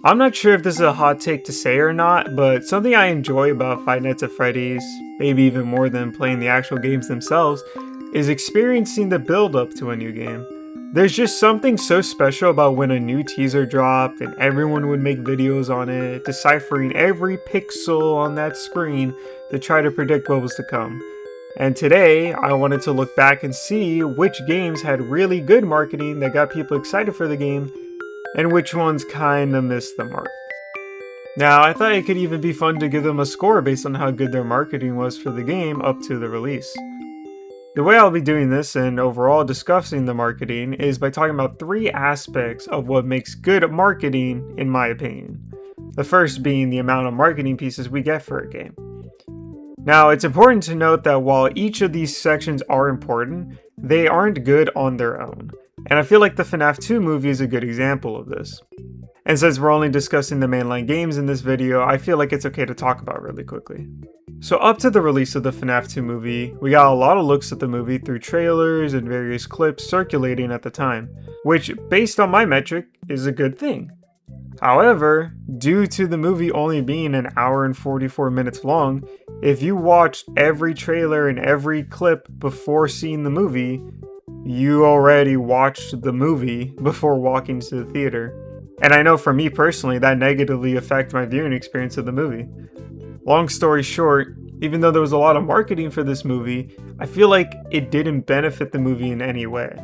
I'm not sure if this is a hot take to say or not, but something I enjoy about Five Nights at Freddy's, maybe even more than playing the actual games themselves, is experiencing the build up to a new game. There's just something so special about when a new teaser dropped and everyone would make videos on it, deciphering every pixel on that screen to try to predict what was to come. And today, I wanted to look back and see which games had really good marketing that got people excited for the game, and which ones kinda missed the mark. Now, I thought it could even be fun to give them a score based on how good their marketing was for the game up to the release. The way I'll be doing this and overall discussing the marketing is by talking about three aspects of what makes good marketing, in my opinion. The first being the amount of marketing pieces we get for a game. Now, it's important to note that while each of these sections are important, they aren't good on their own. And I feel like the FNaF 2 movie is a good example of this. And since we're only discussing the mainline games in this video, I feel like it's okay to talk about really quickly. So up to the release of the FNaF 2 movie, we got a lot of looks at the movie through trailers and various clips circulating at the time, which, based on my metric, is a good thing. However, due to the movie only being an hour and 44 minutes long, if you watched every trailer and every clip before seeing the movie, you already watched the movie before walking to the theater. And I know for me personally, that negatively affected my viewing experience of the movie. Long story short, even though there was a lot of marketing for this movie, I feel like it didn't benefit the movie in any way.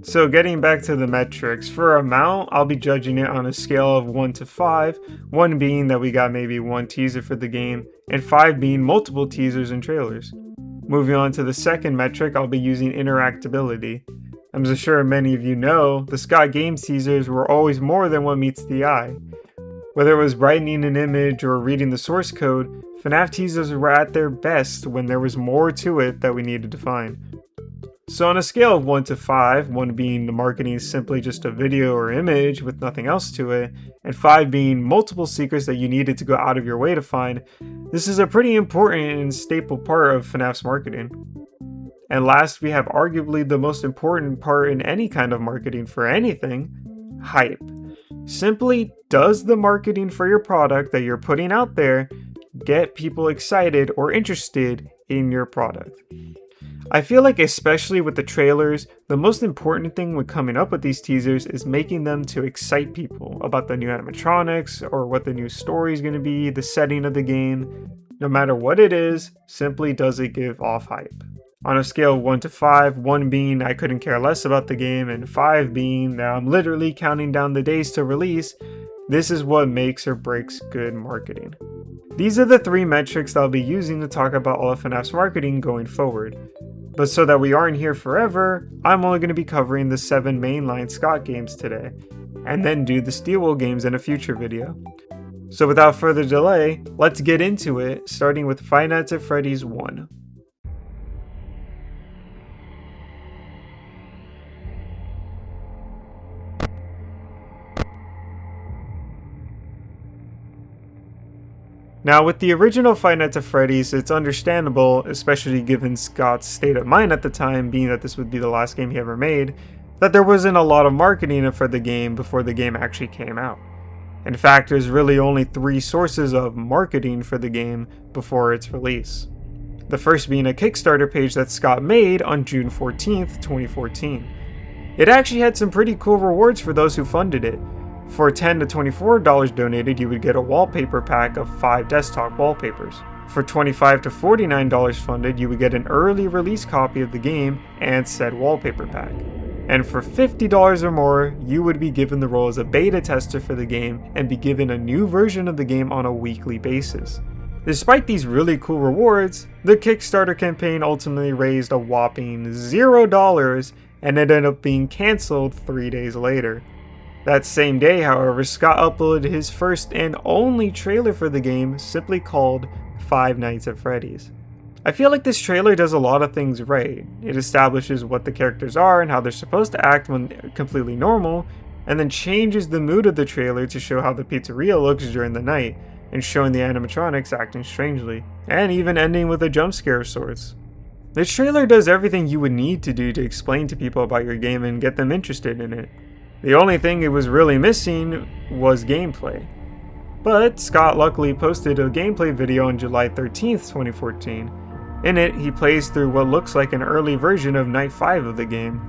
So getting back to the metrics, for amount, I'll be judging it on a scale of 1 to 5, 1 being that we got maybe one teaser for the game, and 5 being multiple teasers and trailers. Moving on to the second metric, I'll be using interactability. I'm so sure many of you know, the Scott Games teasers were always more than what meets the eye. Whether it was brightening an image or reading the source code, FNaF teasers were at their best when there was more to it that we needed to find. So on a scale of 1 to 5, 1 being the marketing is simply just a video or image with nothing else to it, and 5 being multiple secrets that you needed to go out of your way to find, this is a pretty important and staple part of FNaF's marketing. And last, we have arguably the most important part in any kind of marketing for anything, hype. Simply, does the marketing for your product that you're putting out there get people excited or interested in your product? I feel like, especially with the trailers, the most important thing when coming up with these teasers is making them to excite people about the new animatronics or what the new story is going to be, the setting of the game. No matter what it is, simply does it give off hype. On a scale of 1 to 5, 1 being I couldn't care less about the game, and 5 being that I'm literally counting down the days to release, this is what makes or breaks good marketing. These are the three metrics that I'll be using to talk about all of FNaF's marketing going forward. But so that we aren't here forever, I'm only going to be covering the 7 mainline Scott games today, and then do the Steelwool games in a future video. So without further delay, let's get into it, starting with Five Nights at Freddy's 1. Now, with the original Five Nights at Freddy's, it's understandable, especially given Scott's state of mind at the time, being that this would be the last game he ever made, that there wasn't a lot of marketing for the game before the game actually came out. In fact, there's really only 3 sources of marketing for the game before its release. The first being a Kickstarter page that Scott made on June 14th, 2014. It actually had some pretty cool rewards for those who funded it. For $10 to $24 donated, you would get a wallpaper pack of 5 desktop wallpapers. For $25 to $49 funded, you would get an early release copy of the game and said wallpaper pack. And for $50 or more, you would be given the role as a beta tester for the game and be given a new version of the game on a weekly basis. Despite these really cool rewards, the Kickstarter campaign ultimately raised a whopping $0 and it ended up being cancelled 3 days later. That same day, however, Scott uploaded his first and only trailer for the game, simply called Five Nights at Freddy's. I feel like this trailer does a lot of things right. It establishes what the characters are and how they're supposed to act when completely normal, and then changes the mood of the trailer to show how the pizzeria looks during the night, and showing the animatronics acting strangely, and even ending with a jump scare of sorts. This trailer does everything you would need to do to explain to people about your game and get them interested in it. The only thing it was really missing was gameplay. But Scott luckily posted a gameplay video on July 13th, 2014. In it, he plays through what looks like an early version of Night 5 of the game.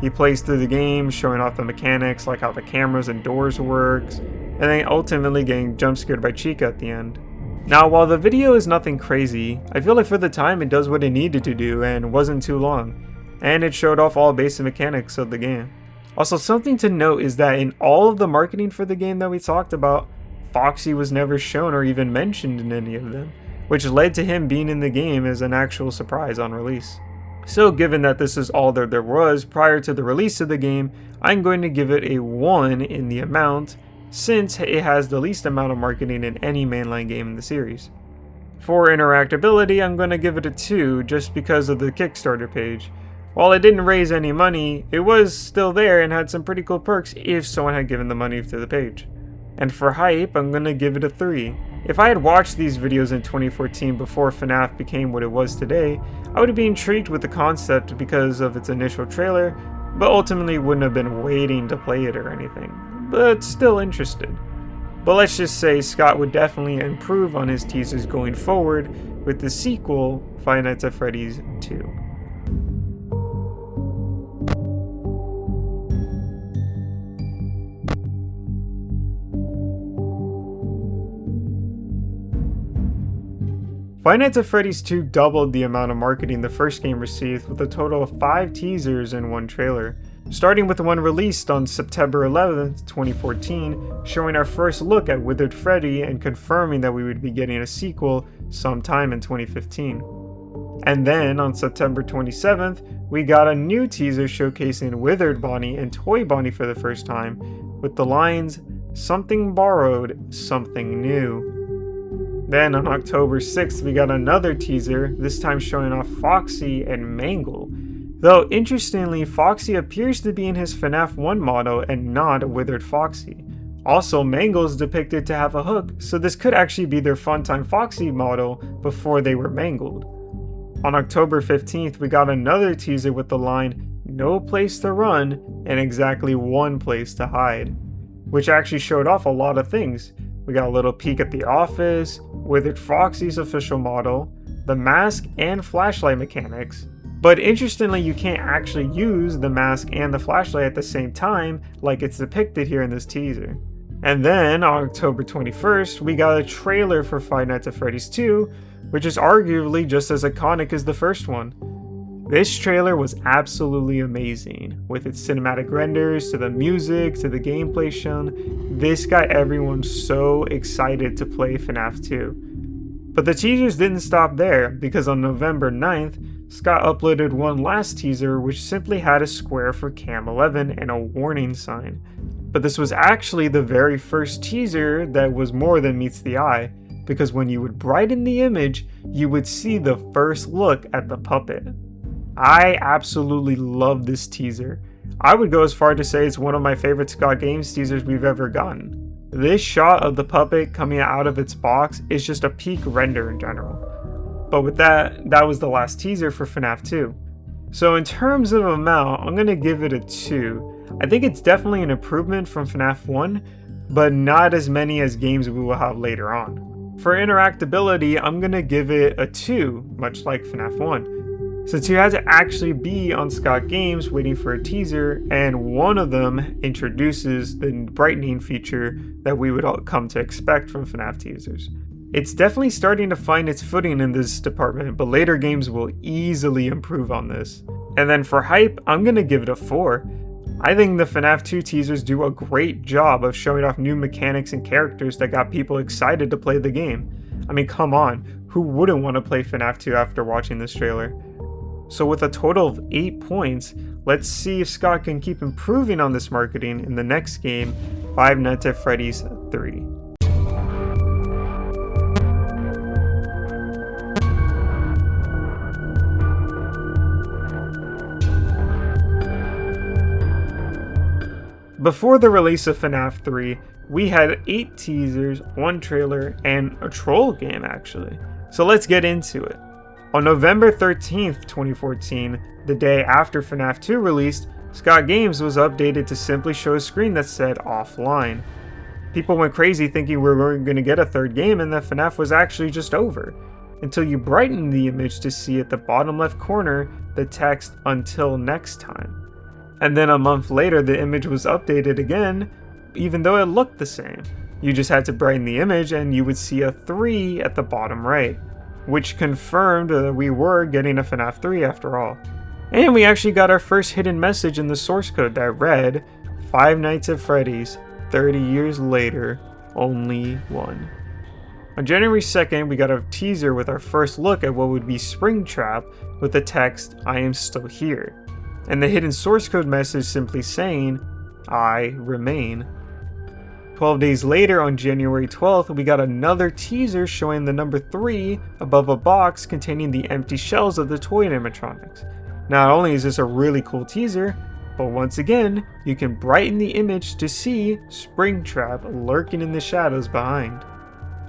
He plays through the game, showing off the mechanics like how the cameras and doors works, and then ultimately getting jump scared by Chica at the end. Now, while the video is nothing crazy, I feel like for the time it does what it needed to do and wasn't too long, and it showed off all basic mechanics of the game. Also, something to note is that in all of the marketing for the game that we talked about, Foxy was never shown or even mentioned in any of them, which led to him being in the game as an actual surprise on release. So given that this is all there was prior to the release of the game, I'm going to give it a 1 in the amount, since it has the least amount of marketing in any mainline game in the series. For interactability, I'm going to give it a 2 just because of the Kickstarter page. While it didn't raise any money, it was still there and had some pretty cool perks if someone had given the money to the page. And for hype, I'm going to give it a 3. If I had watched these videos in 2014 before FNaF became what it was today, I would be intrigued with the concept because of its initial trailer, but ultimately wouldn't have been waiting to play it or anything, but still interested. But let's just say Scott would definitely improve on his teasers going forward with the sequel, Five Nights at Freddy's 2. Five Nights at Freddy's 2 doubled the amount of marketing the first game received with a total of 5 teasers and 1 trailer, starting with one released on September 11th, 2014, showing our first look at Withered Freddy and confirming that we would be getting a sequel sometime in 2015. And then on September 27th, we got a new teaser showcasing Withered Bonnie and Toy Bonnie for the first time, with the lines, "Something borrowed, something new." Then on October 6th, we got another teaser, this time showing off Foxy and Mangle. Though interestingly, Foxy appears to be in his FNaF 1 model and not a Withered Foxy. Also, Mangle is depicted to have a hook, so this could actually be their Funtime Foxy model before they were mangled. On October 15th, we got another teaser with the line, "No place to run, and exactly one place to hide," which actually showed off a lot of things. We got a little peek at the office, Withered Foxy's official model, the mask and flashlight mechanics. But interestingly, you can't actually use the mask and the flashlight at the same time like it's depicted here in this teaser. And then on October 21st, we got a trailer for Five Nights at Freddy's 2, which is arguably just as iconic as the first one. This trailer was absolutely amazing, with its cinematic renders, to the music, to the gameplay shown. This got everyone so excited to play FNaF 2. But the teasers didn't stop there, because on November 9th, Scott uploaded one last teaser which simply had a square for Cam 11 and a warning sign. But this was actually the very first teaser that was more than meets the eye, because when you would brighten the image, you would see the first look at the puppet. I absolutely love this teaser. I would go as far to say it's one of my favorite Scott Games teasers we've ever gotten. This shot of the puppet coming out of its box is just a peak render in general. But with that was the last teaser for FNaF 2. So in terms of amount, I'm going to give it a 2. I think it's definitely an improvement from FNaF 1, but not as many as games we will have later on. For interactability, I'm going to give it a 2, much like FNaF 1. Since you had to actually be on Scott Games waiting for a teaser, and one of them introduces the brightening feature that we would all come to expect from FNaF teasers. It's definitely starting to find its footing in this department, but later games will easily improve on this. And then for hype, I'm going to give it a 4. I think the FNaF 2 teasers do a great job of showing off new mechanics and characters that got people excited to play the game. I mean, come on, who wouldn't want to play FNaF 2 after watching this trailer? So with a total of 8 points, let's see if Scott can keep improving on this marketing in the next game, Five Nights at Freddy's 3. Before the release of FNaF 3, we had 8 teasers, 1 trailer, and a troll game actually. So let's get into it. On November 13th, 2014, the day after FNaF 2 released, Scott Games was updated to simply show a screen that said offline. People went crazy thinking we weren't going to get a third game and that FNaF was actually just over, until you brighten the image to see at the bottom left corner the text "until next time." And then a month later the image was updated again, even though it looked the same. You just had to brighten the image and you would see a 3 at the bottom right, which confirmed that we were getting a FNaF 3 after all. And we actually got our first hidden message in the source code that read, "Five Nights at Freddy's, 30 years later, only one." On January 2nd, we got a teaser with our first look at what would be Springtrap with the text, "I am still here," and the hidden source code message simply saying, "I remain." 12 days later, on January 12th, we got another teaser showing the number 3 above a box containing the empty shells of the toy animatronics. Not only is this a really cool teaser, but once again, you can brighten the image to see Springtrap lurking in the shadows behind.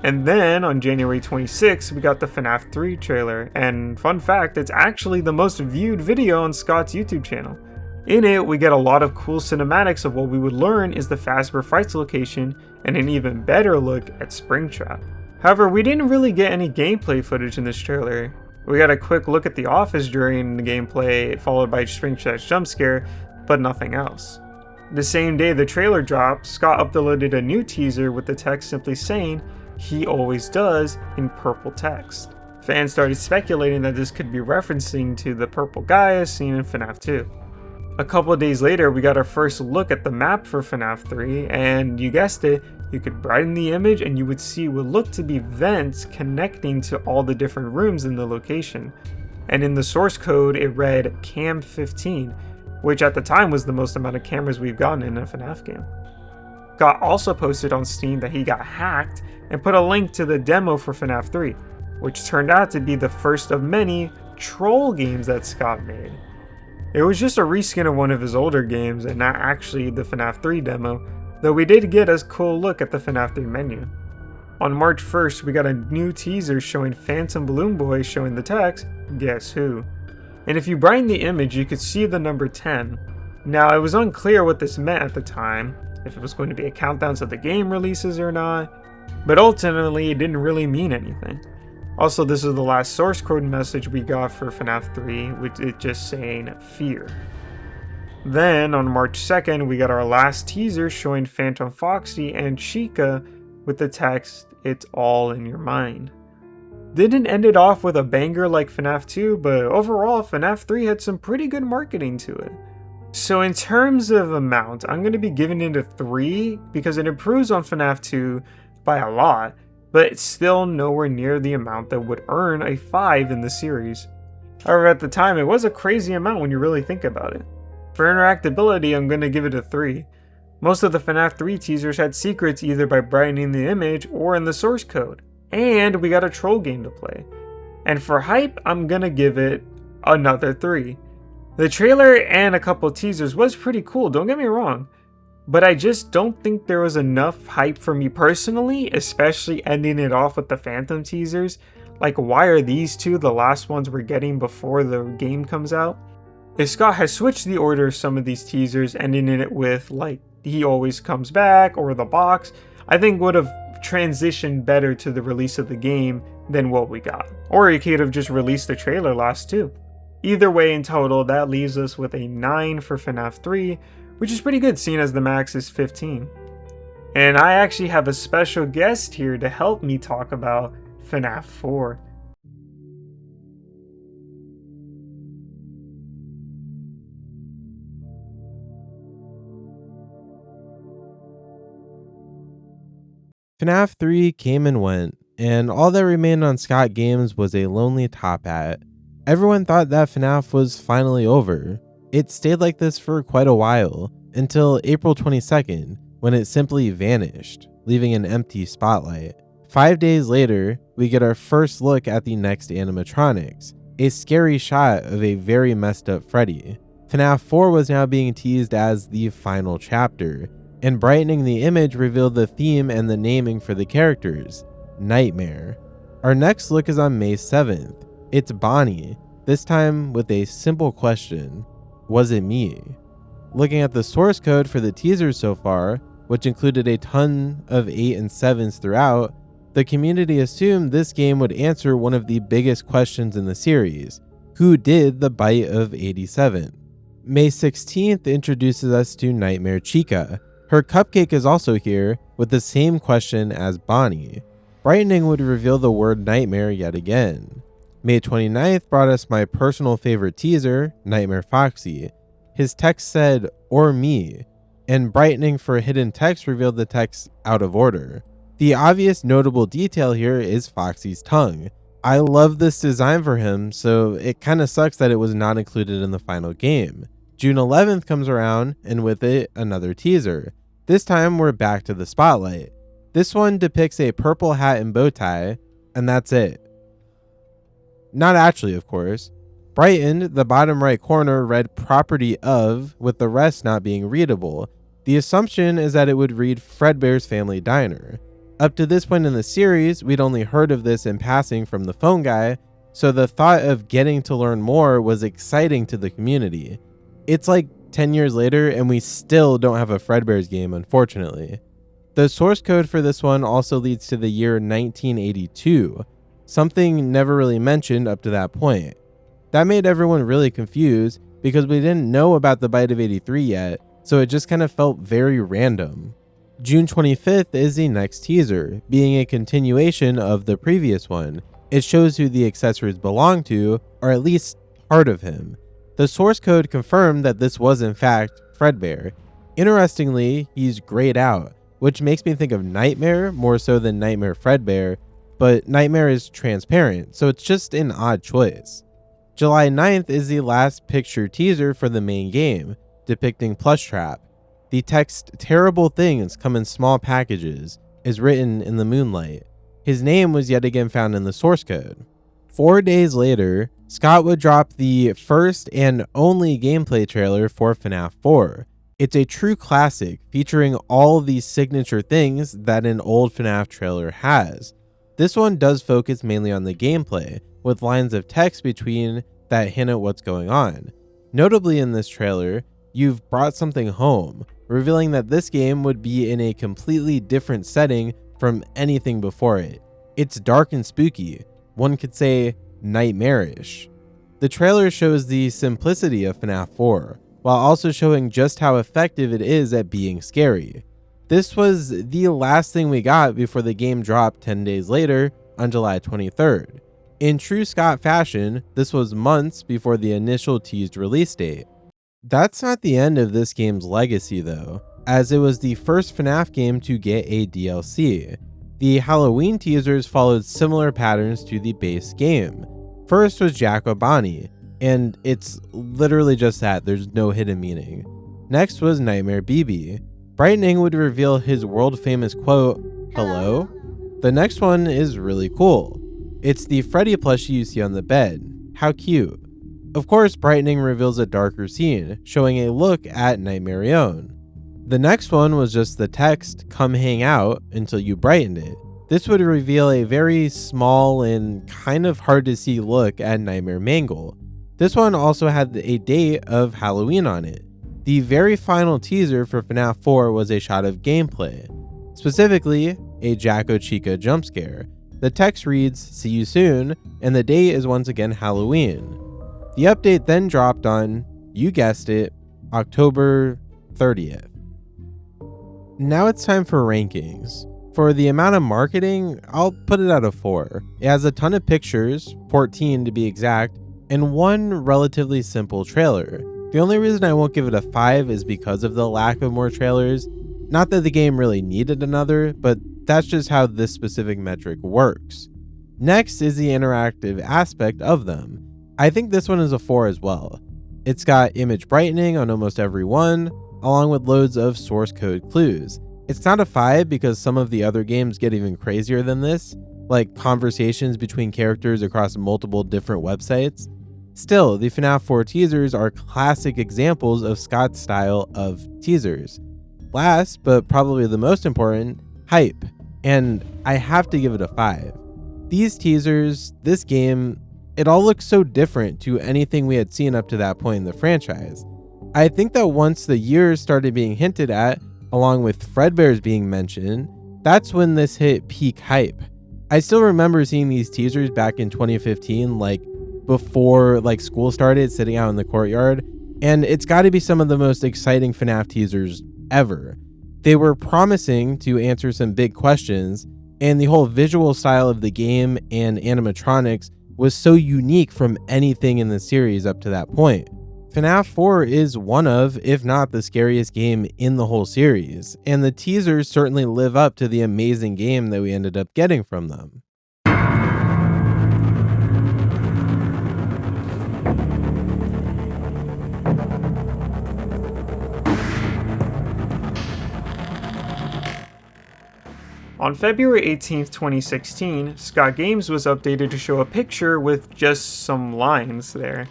And then on January 26th, we got the FNaF 3 trailer, and fun fact, it's actually the most viewed video on Scott's YouTube channel. In it, we get a lot of cool cinematics of what we would learn is the Fazbear Frights location, and an even better look at Springtrap. However, we didn't really get any gameplay footage in this trailer. We got a quick look at the office during the gameplay, followed by Springtrap's jump scare, but nothing else. The same day the trailer dropped, Scott uploaded a new teaser with the text simply saying, "He always does," in purple text. Fans started speculating that this could be referencing to the purple guy seen in FNaF 2. A couple of days later, we got our first look at the map for FNaF 3, and you guessed it, you could brighten the image and you would see what looked to be vents connecting to all the different rooms in the location. And in the source code, it read Cam 15, which at the time was the most amount of cameras we've gotten in a FNaF game. Scott also posted on Steam that he got hacked and put a link to the demo for FNaF 3, which turned out to be the first of many troll games that Scott made. It was just a reskin of one of his older games and not actually the FNaF 3 demo, though we did get a cool look at the FNaF 3 menu. On March 1st, we got a new teaser showing Phantom Balloon Boy showing the text, "Guess Who?" And if you brighten the image, you could see the number 10. Now, it was unclear what this meant at the time, if it was going to be a countdown to the game releases or not, but ultimately it didn't really mean anything. Also, this is the last source code message we got for FNaF 3, with it just saying "Fear." Then, on March 2nd, we got our last teaser showing Phantom Foxy and Chica with the text, "It's all in your mind." Didn't end it off with a banger like FNaF 2, but overall, FNaF 3 had some pretty good marketing to it. So in terms of amount, I'm going to be giving it a 3 because it improves on FNaF 2 by a lot, but it's still nowhere near the amount that would earn a 5 in the series. However, at the time, it was a crazy amount when you really think about it. For interactability, I'm going to give it a 3. Most of the FNaF 3 teasers had secrets either by brightening the image or in the source code, and we got a troll game to play. And for hype, I'm going to give it another 3. The trailer and a couple teasers was pretty cool, don't get me wrong, but I just don't think there was enough hype for me personally, especially ending it off with the Phantom teasers. Like, why are these two the last ones we're getting before the game comes out? If Scott has switched the order of some of these teasers, ending it with like "He always comes back" or the box, I think would have transitioned better to the release of the game than what we got. Or he could have just released the trailer last too. Either way, in total, that leaves us with a 9 for FNaF 3, which is pretty good seeing as the max is 15. And I actually have a special guest here to help me talk about FNaF 4. FNaF 3 came and went, and all that remained on Scott Games was a lonely top hat. Everyone thought that FNaF was finally over. It stayed like this for quite a while, until April 22nd, when it simply vanished, leaving an empty spotlight. 5 days later, we get our first look at the next animatronics, a scary shot of a very messed up Freddy. FNaF 4 was now being teased as the final chapter, and brightening the image revealed the theme and the naming for the characters, Nightmare. Our next look is on May 7th. It's Bonnie, this time with a simple question: was it me? Looking at the source code for the teasers so far, which included a ton of 8 and 7s throughout, the community assumed this game would answer one of the biggest questions in the series: who did the bite of 87? May 16th introduces us to Nightmare Chica. Her cupcake is also here, with the same question as Bonnie. Brightening would reveal the word nightmare yet again. May 29th brought us my personal favorite teaser, Nightmare Foxy. His text said, "or me," and brightening for hidden text revealed the text out of order. The obvious notable detail here is Foxy's tongue. I love this design for him, so it kinda sucks that it was not included in the final game. June 11th comes around, and with it, another teaser. This time we're back to the spotlight. This one depicts a purple hat and bow tie, and that's it. Not actually, of course. Brightened, the bottom right corner read property of, with the rest not being readable. The assumption is that it would read Fredbear's Family Diner. Up to this point in the series, we'd only heard of this in passing from the phone guy, so the thought of getting to learn more was exciting to the community. It's like 10 years later and we still don't have a Fredbear's game, unfortunately. The source code for this one also leads to the year 1982, something never really mentioned up to that point. That made everyone really confused because we didn't know about the bite of 83 yet, so it just kind of felt very random. June 25th is the next teaser, being a continuation of the previous one. It shows who the accessories belong to, or at least part of him. The source code confirmed that this was in fact Fredbear. Interestingly, he's grayed out, which makes me think of Nightmare more so than Nightmare Fredbear, but Nightmare is transparent, so it's just an odd choice. July 9th is the last picture teaser for the main game, depicting Plush Trap. The text "terrible things come in small packages" is written in the moonlight. His name was yet again found in the source code. 4 days later, Scott would drop the first and only gameplay trailer for FNAF 4. It's a true classic, featuring all these signature things that an old FNAF trailer has. This one does focus mainly on the gameplay, with lines of text between that hint at what's going on. Notably in this trailer, "You've brought something home," revealing that this game would be in a completely different setting from anything before it. It's dark and spooky, one could say nightmarish. The trailer shows the simplicity of FNAF 4, while also showing just how effective it is at being scary. This was the last thing we got before the game dropped 10 days later on July 23rd. In true Scott fashion, this was months before the initial teased release date. That's not the end of this game's legacy though, as it was the first FNAF game to get a DLC. The Halloween teasers followed similar patterns to the base game. First was Jack Bonnie, and it's literally just that, there's no hidden meaning. Next was Nightmare BB. Brightening would reveal his world famous quote, "Hello?" The next one is really cool. It's the Freddy plushie you see on the bed. How cute. Of course, Brightening reveals a darker scene, showing a look at Nightmarion. The next one was just the text, "Come hang out," until you brightened it. This would reveal a very small and kind of hard to see look at Nightmare Mangle. This one also had a date of Halloween on it. The very final teaser for FNAF 4 was a shot of gameplay, specifically a Jacko Chica jump scare. The text reads, "See you soon," and the date is once again Halloween. The update then dropped on, you guessed it, October 30th. Now it's time for rankings. For the amount of marketing, I'll put it out of 4. It has a ton of pictures, 14 to be exact, and one relatively simple trailer. The only reason I won't give it a 5 is because of the lack of more trailers. Not that the game really needed another, but that's just how this specific metric works. Next is the interactive aspect of them. I think this one is a 4 as well. It's got image brightening on almost every one, along with loads of source code clues. It's not a 5 because some of the other games get even crazier than this, like conversations between characters across multiple different websites. Still, the FNAF 4 teasers are classic examples of Scott's style of teasers. Last, but probably the most important, hype, and I have to give it a 5. These teasers, this game, it all looks so different to anything we had seen up to that point in the franchise. I think that once the years started being hinted at, along with Fredbear's being mentioned, that's when this hit peak hype. I still remember seeing these teasers back in 2015, before school started, sitting out in the courtyard, and it's got to be some of the most exciting FNAF teasers ever. They were promising to answer some big questions, and the whole visual style of the game and animatronics was so unique from anything in the series up to that point. FNAF 4 is one of, if not the scariest game in the whole series, and the teasers certainly live up to the amazing game that we ended up getting from them. On February 18th, 2016, Scott Games was updated to show a picture with just some lines there.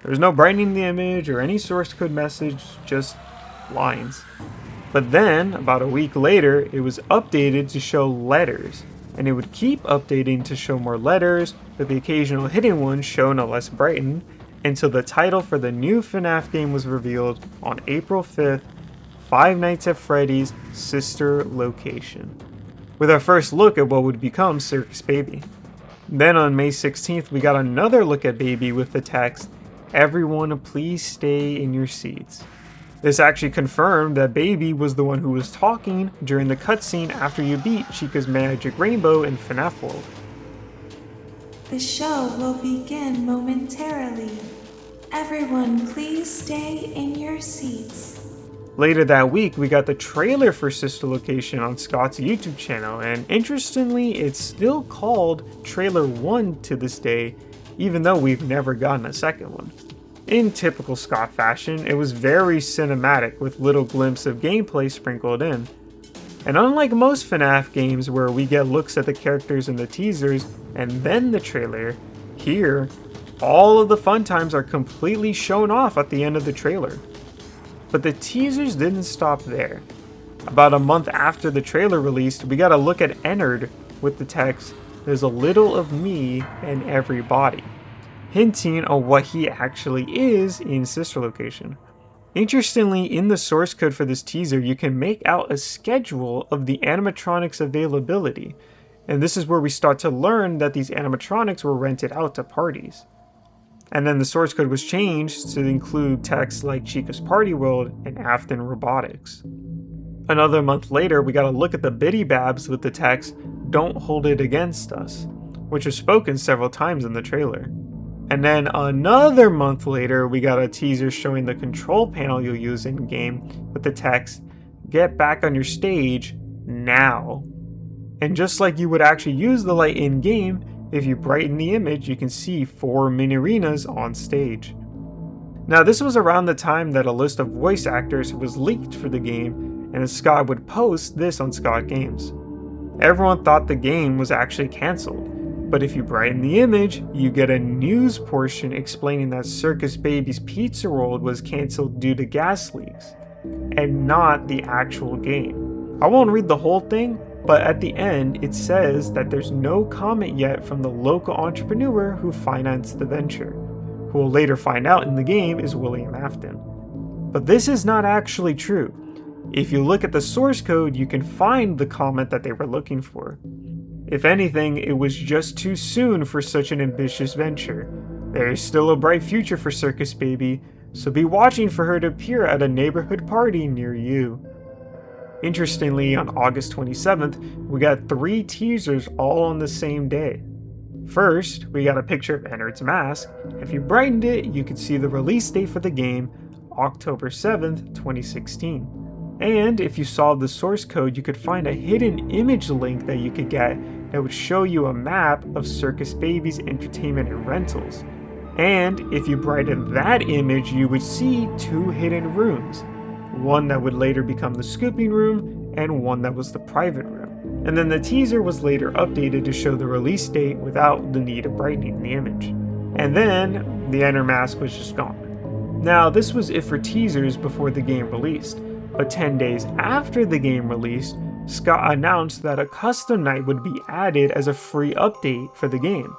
There was no brightening the image or any source code message, just lines. But then, about a week later, it was updated to show letters, and it would keep updating to show more letters, with the occasional hidden one shown a less brightened, until the title for the new FNAF game was revealed on April 5th, Five Nights at Freddy's Sister Location, with our first look at what would become Circus Baby. Then on May 16th, we got another look at Baby with the text, "Everyone please stay in your seats." This actually confirmed that Baby was the one who was talking during the cutscene after you beat Chica's Magic Rainbow in FNAF World. The show will begin momentarily. Everyone please stay in your seats. Later that week, we got the trailer for Sister Location on Scott's YouTube channel, and interestingly, it's still called Trailer 1 to this day, even though we've never gotten a second one. In typical Scott fashion, it was very cinematic with little glimpses of gameplay sprinkled in. And unlike most FNAF games where we get looks at the characters in the teasers and then the trailer, here, all of the fun times are completely shown off at the end of the trailer. But the teasers didn't stop there. About a month after the trailer released, we got a look at Ennard with the text, "There's a little of me in everybody," hinting on what he actually is in Sister Location. Interestingly, in the source code for this teaser, you can make out a schedule of the animatronics availability, and this is where we start to learn that these animatronics were rented out to parties. And then the source code was changed to include texts like Chica's Party World and Afton Robotics. Another month later, we got a look at the Biddy Babs with the text, "Don't hold it against us," which was spoken several times in the trailer. And then another month later, we got a teaser showing the control panel you'll use in-game with the text, "Get back on your stage now." And just like you would actually use the light in-game, if you brighten the image, you can see 4 mini-arenas on stage. Now this was around the time that a list of voice actors was leaked for the game, and Scott would post this on Scott Games. Everyone thought the game was actually cancelled, but if you brighten the image, you get a news portion explaining that Circus Baby's Pizza World was cancelled due to gas leaks, and not the actual game. I won't read the whole thing, but at the end, it says that there's no comment yet from the local entrepreneur who financed the venture, who we'll later find out in the game is William Afton. But this is not actually true. If you look at the source code, you can find the comment that they were looking for. If anything, it was just too soon for such an ambitious venture. There is still a bright future for Circus Baby, so be watching for her to appear at a neighborhood party near you. Interestingly, on August 27th, we got 3 teasers all on the same day. First, we got a picture of Ennard's mask. If you brightened it, you could see the release date for the game, October 7th, 2016. And if you solved the source code, you could find a hidden image link that you could get that would show you a map of Circus Baby's entertainment and rentals. And if you brightened that image, you would see 2 hidden rooms. One that would later become the scooping room, and one that was the private room. And then the teaser was later updated to show the release date without the need of brightening the image. And then, the Ennard mask was just gone. Now, this was it for teasers before the game released, but 10 days after the game released, Scott announced that a custom night would be added as a free update for the game,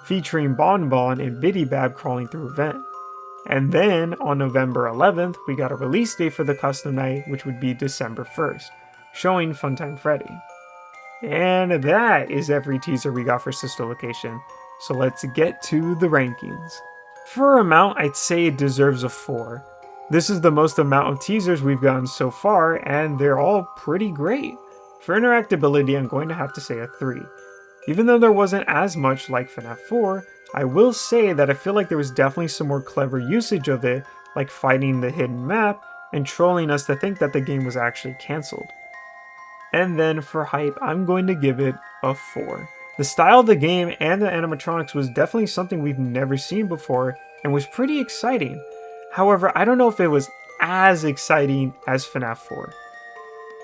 featuring Bon Bon and Biddy Bab crawling through a vent. And then on November 11th, we got a release date for the custom night, which would be December 1st, showing Funtime Freddy. And that is every teaser we got for Sister Location, so let's get to the rankings. For amount, I'd say it deserves a 4. This is the most amount of teasers we've gotten so far, and they're all pretty great. For interactability, I'm going to have to say a 3. Even though there wasn't as much like FNAF 4, I will say that I feel like there was definitely some more clever usage of it, like fighting the hidden map and trolling us to think that the game was actually cancelled. And then for hype, I'm going to give it a 4. The style of the game and the animatronics was definitely something we've never seen before and was pretty exciting. However, I don't know if it was as exciting as FNAF 4.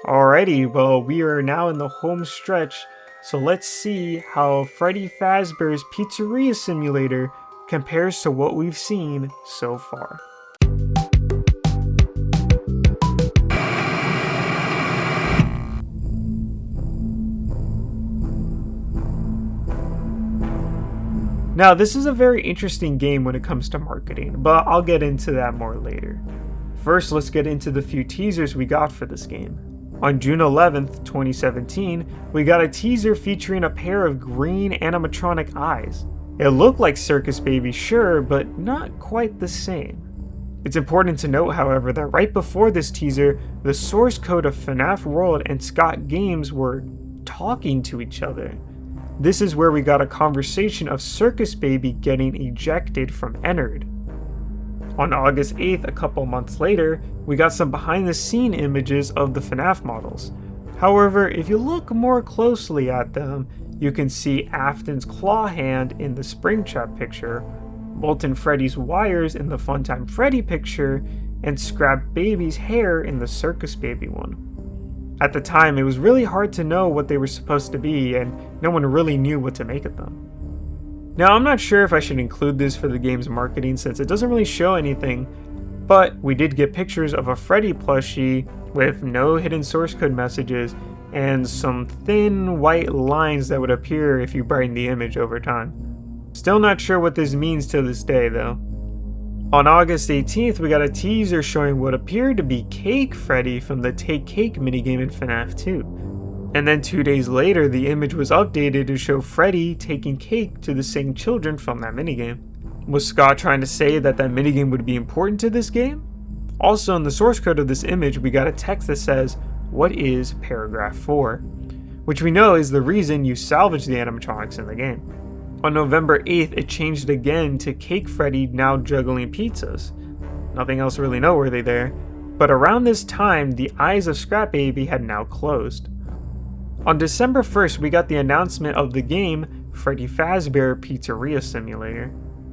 Alrighty, well, we are now in the home stretch, so let's see how Freddy Fazbear's Pizzeria Simulator compares to what we've seen so far. Now, this is a very interesting game when it comes to marketing, but I'll get into that more later. First, let's get into the few teasers we got for this game. On June 11th, 2017, we got a teaser featuring a pair of green animatronic eyes. It looked like Circus Baby, sure, but not quite the same. It's important to note, however, that right before this teaser, the source code of FNAF World and Scott Games were talking to each other. This is where we got a conversation of Circus Baby getting ejected from Ennard. On August 8th, a couple months later, we got some behind the scene images of the FNAF models. However, if you look more closely at them, you can see Afton's claw hand in the Springtrap picture, Molten Freddy's wires in the Funtime Freddy picture, and Scrap Baby's hair in the Circus Baby one. At the time, it was really hard to know what they were supposed to be, and no one really knew what to make of them. Now, I'm not sure if I should include this for the game's marketing since it doesn't really show anything, but we did get pictures of a Freddy plushie with no hidden source code messages and some thin white lines that would appear if you brighten the image over time. Still not sure what this means to this day though. On August 18th, we got a teaser showing what appeared to be Cake Freddy from the Take Cake minigame in FNAF 2. And then 2 days later, the image was updated to show Freddy taking cake to the same children from that minigame. Was Scott trying to say that that minigame would be important to this game? Also, in the source code of this image, we got a text that says, "What is paragraph 4?" which we know is the reason you salvage the animatronics in the game. On November 8th, it changed again to Cake Freddy now juggling pizzas. Nothing else really noteworthy there, but around this time, the eyes of Scrap Baby had now closed. On December 1st, we got the announcement of the game Freddy Fazbear Pizzeria Simulator,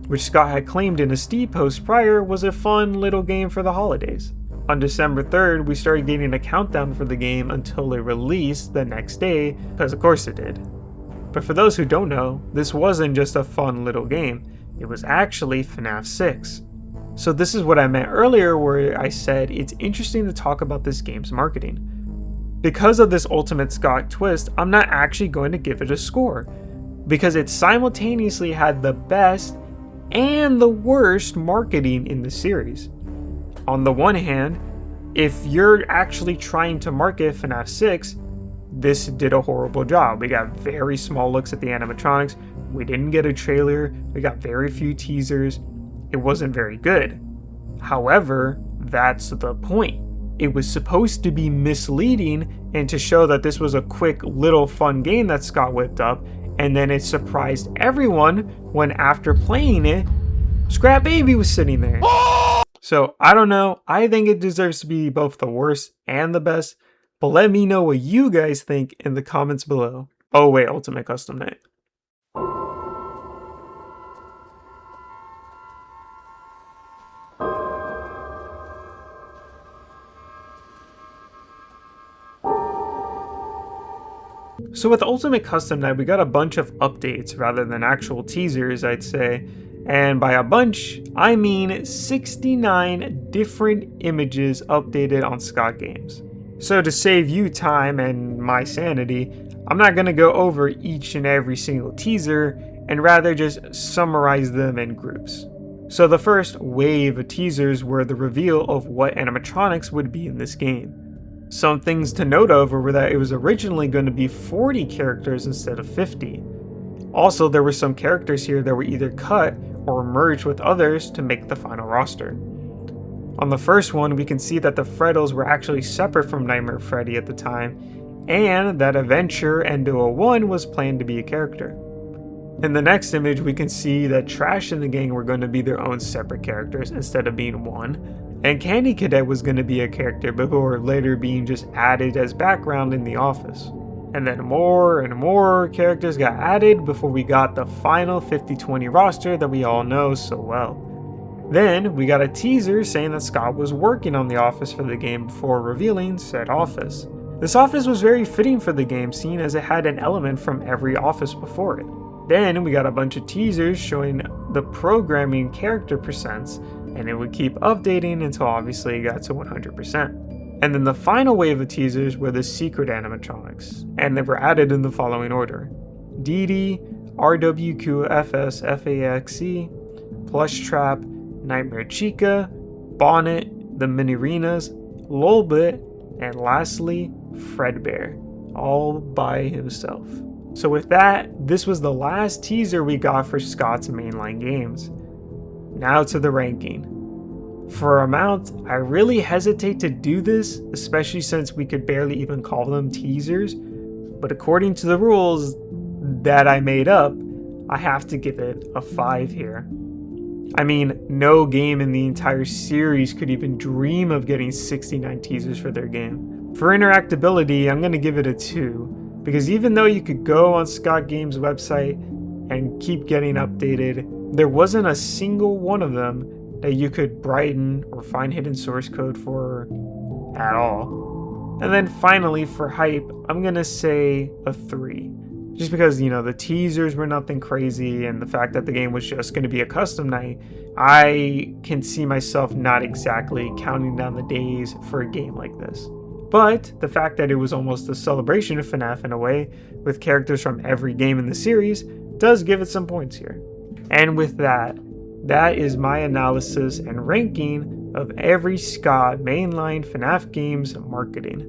which Scott had claimed in a Steam post prior was a fun little game for the holidays. On December 3rd, we started getting a countdown for the game until it released the next day, because of course it did. But for those who don't know, this wasn't just a fun little game, it was actually FNAF 6. So this is what I meant earlier where I said it's interesting to talk about this game's marketing. Because of this Ultimate Scott twist, I'm not actually going to give it a score, because it simultaneously had the best and the worst marketing in the series. On the one hand, if you're actually trying to market FNAF 6, this did a horrible job. We got very small looks at the animatronics, we didn't get a trailer, we got very few teasers, it wasn't very good. However, that's the point. It was supposed to be misleading and to show that this was a quick little fun game that Scott whipped up, and then it surprised everyone when after playing it, Scrap Baby was sitting there. So I don't know, I think it deserves to be both the worst and the best, but let me know what you guys think in the comments below. Oh wait, Ultimate Custom Night. So with Ultimate Custom Night, we got a bunch of updates rather than actual teasers, I'd say. And by a bunch, I mean 69 different images updated on Scott Games. So to save you time and my sanity, I'm not going to go over each and every single teaser and rather just summarize them in groups. So the first wave of teasers were the reveal of what animatronics would be in this game. Some things to note of were that it was originally going to be 40 characters instead of 50. Also, there were some characters here that were either cut or merged with others to make the final roster. On the first one, we can see that the Freddles were actually separate from Nightmare Freddy at the time, and that Adventure Endo 01 was planned to be a character. In the next image, we can see that Trash and the gang were going to be their own separate characters instead of being one, and Candy Cadet was going to be a character before later being just added as background in the office. And then more and more characters got added before we got the final 50-20 roster that we all know so well. Then we got a teaser saying that Scott was working on the office for the game before revealing said office. This office was very fitting for the game, seeing as it had an element from every office before it. Then we got a bunch of teasers showing the programming character percents, and it would keep updating until obviously it got to 100%. And then the final wave of teasers were the secret animatronics, and they were added in the following order: Dee Dee, RWQFS FAXE, Plush Trap, Nightmare Chica, Bonnet, the Minirenas, Lolbit, and lastly, Fredbear, all by himself. So with that, this was the last teaser we got for Scott's mainline games. Now to the ranking. For amount, I really hesitate to do this, especially since we could barely even call them teasers, but according to the rules that I made up, I have to give it a 5 here. I mean, no game in the entire series could even dream of getting 69 teasers for their game. For interactability, I'm going to give it a 2. Because even though you could go on Scott Games' website and keep getting updated, there wasn't a single one of them that you could brighten or find hidden source code for at all. And then finally, for hype, I'm gonna say a 3. Just because, the teasers were nothing crazy, and the fact that the game was just gonna be a custom night, I can see myself not exactly counting down the days for a game like this. But the fact that it was almost a celebration of FNaF in a way, with characters from every game in the series, does give it some points here. And with that is my analysis and ranking of every Scott mainline FNaF game's marketing.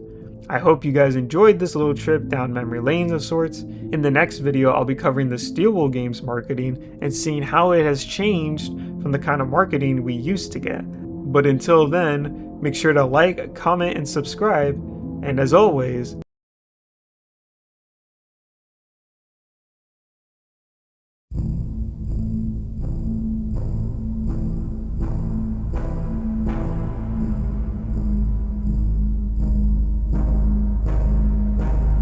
I hope you guys enjoyed this little trip down memory lanes of sorts. In the next video, I'll be covering the Steelwool game's marketing and seeing how it has changed from the kind of marketing we used to get. But until then, make sure to like, comment, and subscribe, and as always,